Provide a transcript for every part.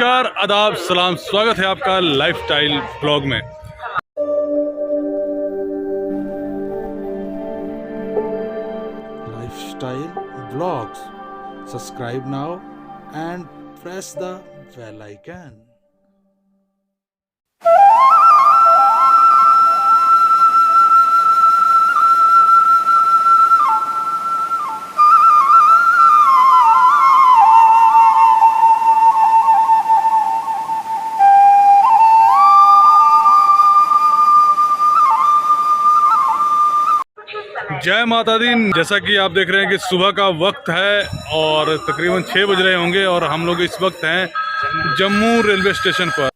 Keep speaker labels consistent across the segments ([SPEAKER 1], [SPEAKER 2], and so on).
[SPEAKER 1] नमस्कार, आदाब, सलाम, स्वागत है आपका लाइफस्टाइल ब्लॉग में।
[SPEAKER 2] Lifestyle Vlogs. Subscribe now and press the bell icon.
[SPEAKER 1] जय माता दी। जैसा कि आप देख रहे हैं कि सुबह का वक्त है और तकरीबन 6 बज रहे होंगे और हम लोग इस वक्त हैं जम्मू रेलवे स्टेशन पर।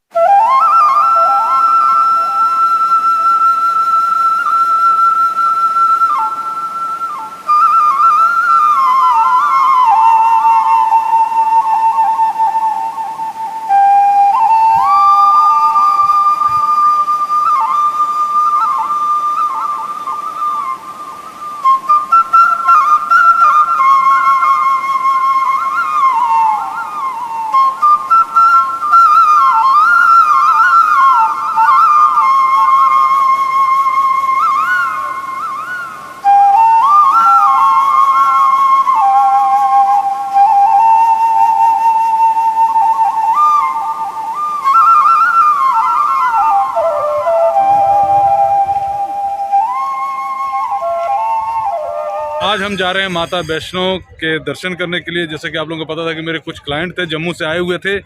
[SPEAKER 1] आज हम जा रहे हैं माता वैष्णो के दर्शन करने के लिए। जैसे कि आप लोगों को पता था कि मेरे कुछ क्लाइंट थे, जम्मू से आए हुए थे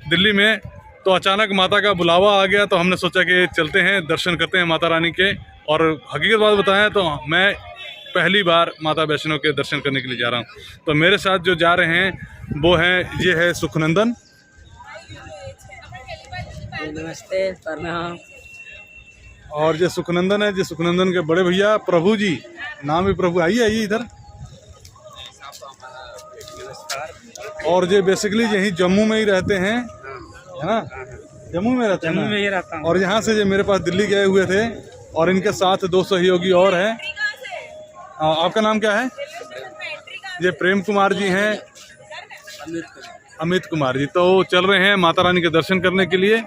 [SPEAKER 1] दिल्ली में, तो अचानक माता का बुलावा आ गया, तो हमने सोचा कि चलते हैं, दर्शन करते हैं माता रानी के। और हकीकत बात बताएं तो मैं पहली बार माता वैष्णो के दर्शन करने के लिए जा रहा हूँ। तो मेरे साथ जो जा रहे हैं वो हैं, ये है सुखनंदन।
[SPEAKER 3] नमस्ते, प्रणाम।
[SPEAKER 1] और ये सुखनंदन है, ये सुखनंदन के बड़े भैया प्रभु जी, नाम भी प्रभु। आइए आइए इधर। और ये बेसिकली यही जम्मू में ही रहते हैं, है ना? जम्मू में रहते हैं, जम्मू में ही रहता हूँ। और यहाँ से ये मेरे पास दिल्ली गए हुए थे और इनके साथ 2 सहयोगी और हैं। आपका नाम क्या है? ये प्रेम कुमार जी हैं, अमित कुमार जी। तो चल रहे हैं माता रानी के दर्शन करने के लिए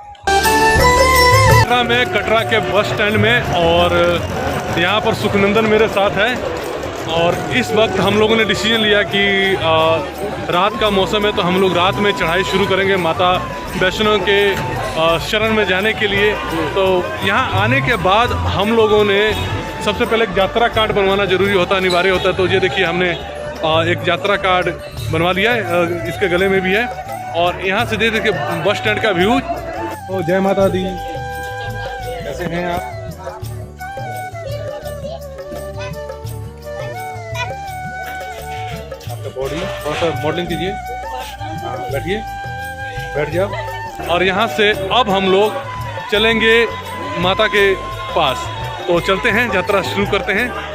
[SPEAKER 1] में कटरा के बस स्टैंड में। और यहाँ पर सुखनंदन मेरे साथ है और इस वक्त हम लोगों ने डिसीजन लिया कि रात का मौसम है तो हम लोग रात में चढ़ाई शुरू करेंगे माता वैष्णो के शरण में जाने के लिए। तो यहाँ आने के बाद हम लोगों ने सबसे पहले एक यात्रा कार्ड बनवाना जरूरी होता है, अनिवार्य होता है। तो ये देखिए, हमने एक यात्रा कार्ड बनवा लिया है, इसके गले में भी है। और यहाँ से देखिए बस स्टैंड का व्यू। तो जय माता दी, कैसे हैं आप? आपका बॉडी थोड़ा सा मॉडलिंग कीजिए, बैठिए, बैठ जाओ। और यहाँ से अब हम लोग चलेंगे माता के पास। तो चलते हैं, यात्रा शुरू करते हैं।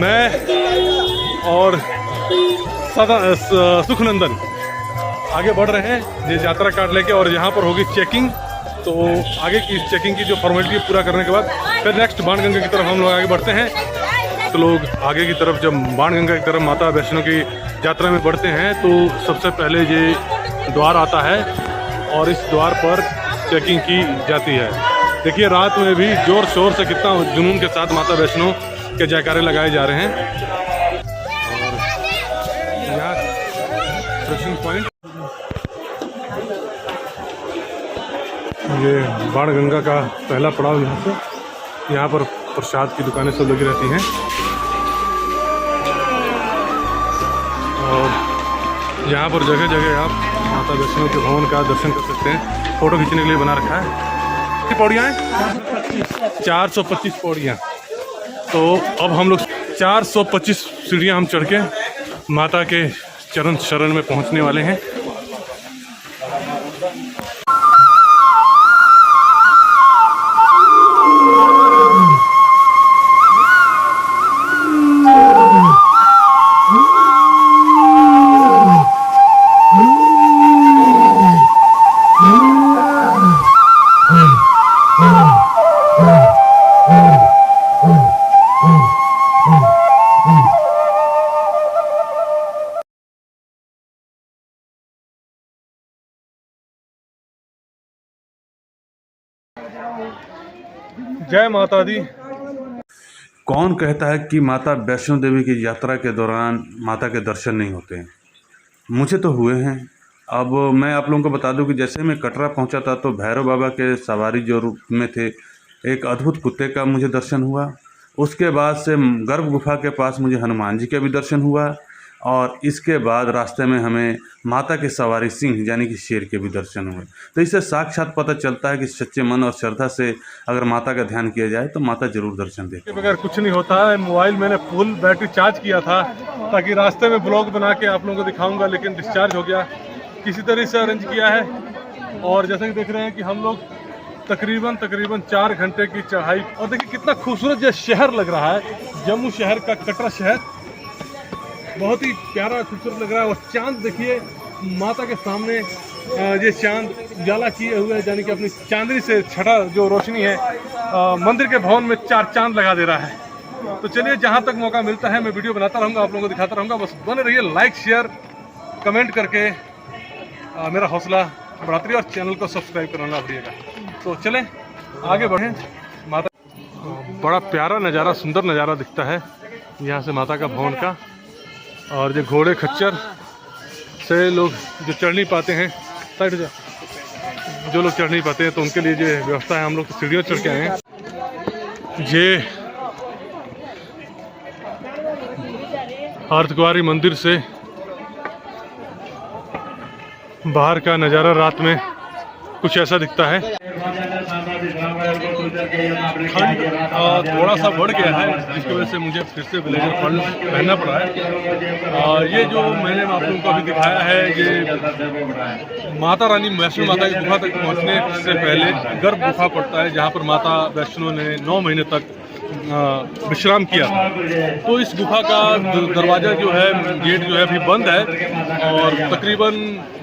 [SPEAKER 1] मैं और सुखनंदन आगे बढ़ रहे हैं ये यात्रा कार्ड लेके। और यहाँ पर होगी चेकिंग। तो आगे की चेकिंग की जो फॉर्मेलिटी पूरा करने के बाद फिर नेक्स्ट बाणगंगा की तरफ हम लोग आगे बढ़ते हैं। तो लोग आगे की तरफ जब बाणगंगा की तरफ माता वैष्णो की यात्रा में बढ़ते हैं तो सबसे पहले ये द्वार आता है और इस द्वार पर चेकिंग की जाती है। देखिए रात में भी जोर शोर से कितना जुनून के साथ माता वैष्णो के जयकारे लगाए जा रहे हैं। और यहाँ दर्शन पॉइंट, ये बाणगंगा का पहला पड़ाव यहाँ से। यहाँ पर प्रसाद की दुकानें सब लगी रहती हैं और यहाँ पर जगह जगह आप माता वैष्णो के भवन का दर्शन कर सकते हैं। फ़ोटो खींचने के लिए बना रखा है। कितनी पौड़ियाँ हैं? 425 पौड़ियाँ। तो अब हम लोग 425 सीढ़ियाँ हम चढ़ के माता के चरण शरण में पहुंचने वाले हैं। जय माता दी। कौन कहता है कि माता वैष्णो देवी की यात्रा के दौरान माता के दर्शन नहीं होते हैं? मुझे तो हुए हैं। अब मैं आप लोगों को बता दूं कि जैसे मैं कटरा पहुंचा था तो भैरव बाबा के सवारी जो रूप में थे, एक अद्भुत कुत्ते का मुझे दर्शन हुआ। उसके बाद से गर्भ गुफा के पास मुझे हनुमान जी का भी दर्शन हुआ, और इसके बाद रास्ते में हमें माता के सवारी सिंह यानी कि शेर के भी दर्शन हुए। तो इससे साक्षात पता चलता है कि सच्चे मन और श्रद्धा से अगर माता का ध्यान किया जाए तो माता जरूर दर्शन देती है। बगैर कुछ नहीं होता है। मोबाइल मैंने फुल बैटरी चार्ज किया था ताकि रास्ते में ब्लॉग बना के आप लोगों को दिखाऊंगा, लेकिन डिस्चार्ज हो गया। किसी तरह से अरेंज किया है, और जैसे कि देख रहे हैं कि हम लोग तकरीबन 4 घंटे की चढ़ाई। और देखिए कितना खूबसूरत ये शहर लग रहा है, जम्मू शहर का कटरा शहर बहुत ही प्यारा खूबसूरत लग रहा है। और चांद देखिए माता के सामने, ये चांद उजाला किए हुए है, यानी कि अपनी चांदनी से छटा जो रोशनी है मंदिर के भवन में 4 चांद लगा दे रहा है। तो चलिए, जहाँ तक मौका मिलता है मैं वीडियो बनाता रहूँगा, आप लोगों को दिखाता रहूँगा। बस बने रहिए, लाइक शेयर कमेंट करके मेरा हौसला बढ़ाते रहिए, और चैनल को सब्सक्राइब करना भूलिएगा। तो चलें आगे बढ़ें। माता बड़ा प्यारा नज़ारा, सुंदर नज़ारा दिखता है यहाँ से माता का भवन का। और जो घोड़े खच्चर से लोग जो चढ़ नहीं पाते हैं, साइड जा, जो लोग चढ़ नहीं पाते हैं तो उनके लिए जो व्यवस्था है, हम लोग तो सीढ़ियों चढ़ के आए हैं। ये अर्धकुंवारी मंदिर से बाहर का नज़ारा रात में कुछ ऐसा दिखता है। ठंड थोड़ा सा बढ़ गया है, जिसकी वजह से मुझे फिर से ब्लेजर पहनना पड़ा है। ये जो मैंने आप लोगों को अभी दिखाया है, ये माता रानी वैष्णो माता की गुफा तक पहुंचने से पहले गर्भ गुफा पड़ता है, जहां पर माता वैष्णो ने 9 महीने तक विश्राम किया। तो इस गुफा का दरवाज़ा जो है, गेट जो है अभी बंद है, और तकरीबन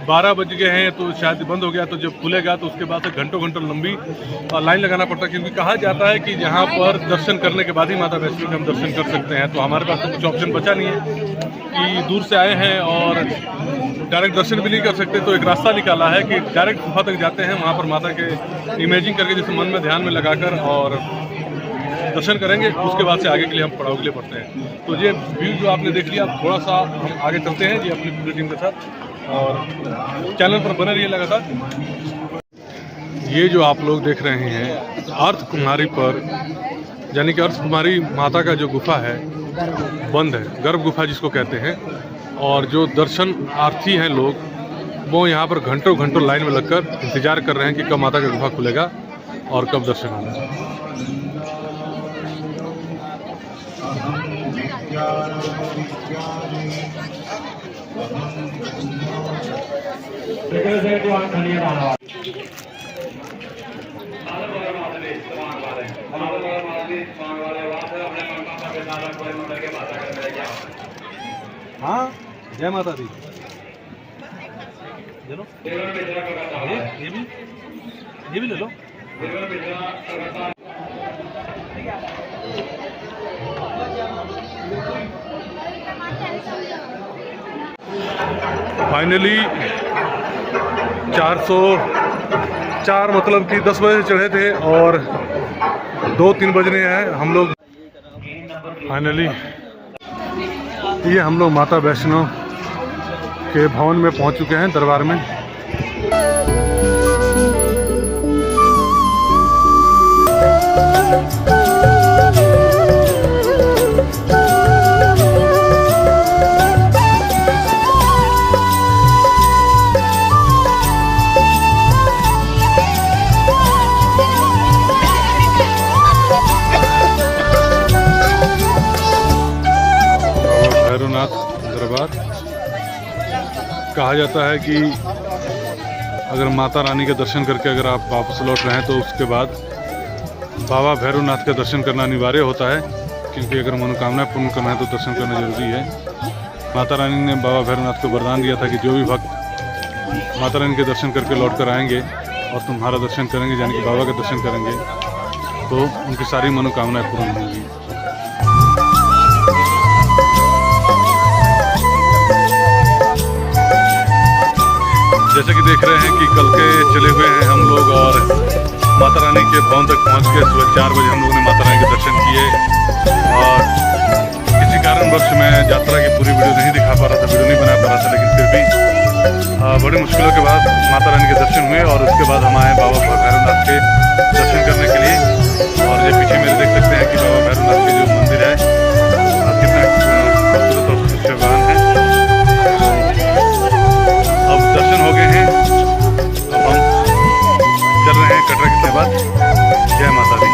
[SPEAKER 1] 12 बज गए हैं, तो शायद बंद हो गया। तो जब खुलेगा तो उसके बाद से घंटों लंबी लाइन लगाना पड़ता है, क्योंकि कहा जाता है कि यहाँ पर दर्शन करने के बाद ही माता वैष्णो के हम दर्शन कर सकते हैं। तो हमारे पास तो कुछ ऑप्शन बचा नहीं है कि दूर से आए हैं और डायरेक्ट दर्शन भी नहीं कर सकते। तो एक रास्ता निकाला है कि डायरेक्ट गुफा तक जाते हैं, वहाँ पर माता के इमेजिंग करके जैसे मन में ध्यान में लगाकर और दर्शन करेंगे। उसके बाद से आगे के लिए हम पड़ाव के लिए बढ़ते हैं। तो ये व्यू जो आपने देख लिया, थोड़ा सा हम आगे चलते हैं जी अपनी पूरी टीम के साथ, और चैनल पर बने रहिए लगातार। ये जो आप लोग देख रहे हैं अर्धकुमारी पर, यानी कि अर्धकुमारी माता का जो गुफा है बंद है, गर्भ गुफा जिसको कहते हैं। और जो दर्शनार्थी हैं लोग, वो यहाँ पर घंटों लाइन में लगकर इंतजार कर रहे हैं कि कब माता का गुफा खुलेगा और कब दर्शन होगा। हाँ, जय माता दी। चलो ये भी ले लो। फाइनली 404 मतलब कि 10 बजे चढ़े थे और 2-3 बजने हैं हम लोग। फाइनली ये हम लोग माता वैष्णो के भवन में पहुंच चुके हैं, दरबार में। दरबार। कहा जाता है कि अगर माता रानी के दर्शन करके अगर आप वापस लौट रहे हैं तो उसके बाद बाबा भैरवनाथ का दर्शन करना अनिवार्य होता है, क्योंकि अगर मनोकामना पूर्ण करना है तो दर्शन करना जरूरी है। माता रानी ने बाबा भैरवनाथ को वरदान दिया था कि जो भी भक्त माता रानी के दर्शन करके लौट कर आएंगे और तुम्हारा दर्शन करेंगे, यानी कि बाबा का दर्शन करेंगे, तो उनकी सारी मनोकामनाएं पूर्ण होंगी। जैसे कि देख रहे हैं कि कल के चले हुए हैं हम लोग और माता रानी के भवन तक पहुंच के सुबह 4 बजे हम लोगों ने माता रानी के दर्शन किए। और किसी कारणवश मैं यात्रा की पूरी वीडियो नहीं दिखा पा रहा था, वीडियो नहीं बना पा रहा था, लेकिन फिर भी बड़ी मुश्किलों के बाद माता रानी के दर्शन हुए और उसके बाद हम आए बाबा भैरवनाथ के दर्शन करने के लिए। और ये पीछे मेरे देख सकते हैं कि बाबा भैरवनाथ के जो मंदिर है कितना खूबसूरत और शोभान है। अब दर्शन हो गए हैं, अब हम चल रहे हैं कटरा की तरफ। जय माता दी।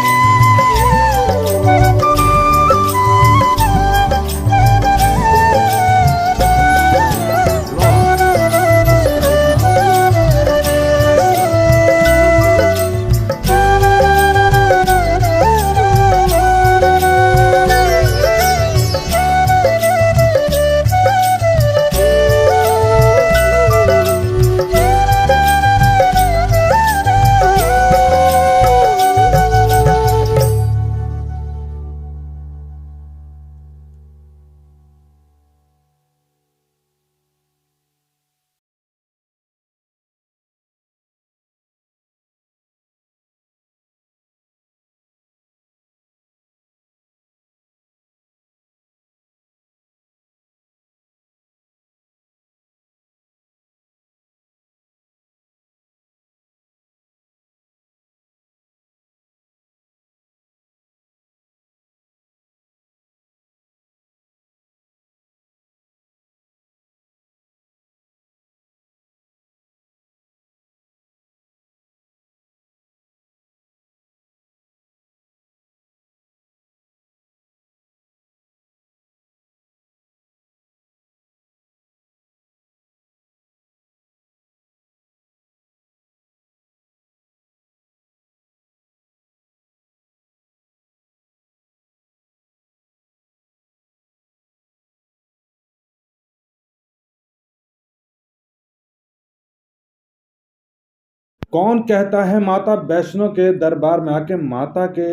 [SPEAKER 4] कौन कहता है माता वैष्णो के दरबार में आके माता के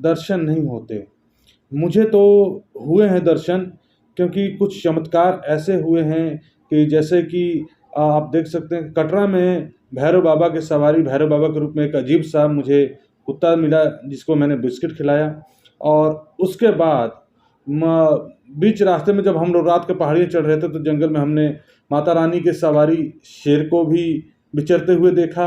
[SPEAKER 4] दर्शन नहीं होते। मुझे तो हुए हैं दर्शन, क्योंकि कुछ चमत्कार ऐसे हुए हैं कि जैसे कि आप देख सकते हैं कटरा में भैरव बाबा की सवारी, भैरव बाबा के रूप में एक अजीब सा मुझे कुत्ता मिला जिसको मैंने बिस्किट खिलाया। और उसके बाद बीच रास्ते में जब हम लोग रात के पहाड़ियाँ चढ़ रहे थे तो जंगल में हमने माता रानी की सवारी शेर को भी विचरते हुए देखा।